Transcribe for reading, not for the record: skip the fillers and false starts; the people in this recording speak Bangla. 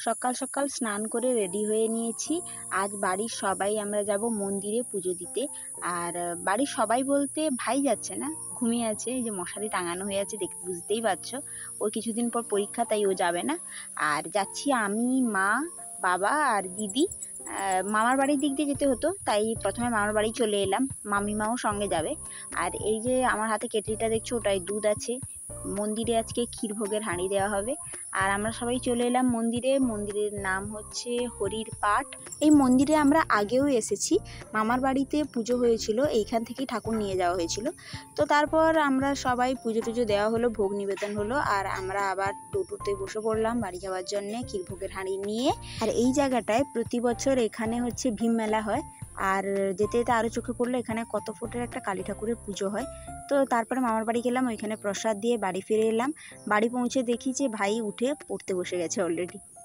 সকাল সকাল স্নান করে রেডি হয়ে নিয়েছি। আজ বাড়ির সবাই আমরা যাব মন্দিরে পুজো দিতে। আর বাড়ির সবাই বলতে ভাই যাচ্ছে না, ঘুমিয়ে আছে। এই যে মশারি টাঙানো হয়ে আছে, দেখ বুঝতেই পারছো। ওর কিছুদিন পর পরীক্ষা, তাই ও যাবে না। আর যাচ্ছি আমি, মা, বাবা আর দিদি। মামার বাড়ির দিক দিয়ে যেতে হতো, তাই প্রথমে মামার বাড়ি চলে এলাম। মামিমাও সঙ্গে যাবে। আর এই যে আমার হাতে কেটলিটা দেখছো, ওটাই দুধ আছে। মন্দিরে আজকে ক্ষীরভোগের হাঁড়ি দেওয়া হবে। আর আমরা সবাই চলে এলাম মন্দিরে। মন্দিরের নাম হচ্ছে হরির পাট। এই মন্দিরে আমরা আগেও এসেছি। মামার বাড়িতে পুজো হয়েছিল, এইখান থেকেই ঠাকুর নিয়ে যাওয়া হয়েছিল। তো তারপর আমরা সবাই পুজো টুজো দেওয়া হলো, ভোগ নিবেদন হলো, আর আমরা আবার টোটোতে বসে পড়লাম বাড়ি যাওয়ার জন্য ক্ষীরভোগের হাঁড়ি নিয়ে। আর এই জায়গাটায় প্রতি বছর এখানে হচ্ছে ভীম মেলা হয়। আর যেতে যেতে আরও চোখে পড়লো এখানে কত ফুটের একটা কালী ঠাকুরের পুজো হয়। তো তারপরে মামার বাড়ি গেলাম, ওইখানে প্রসাদ দিয়ে বাড়ি ফিরে এলাম। বাড়ি পৌঁছে দেখি যে ভাই উঠে পড়তে বসে গেছে অলরেডি।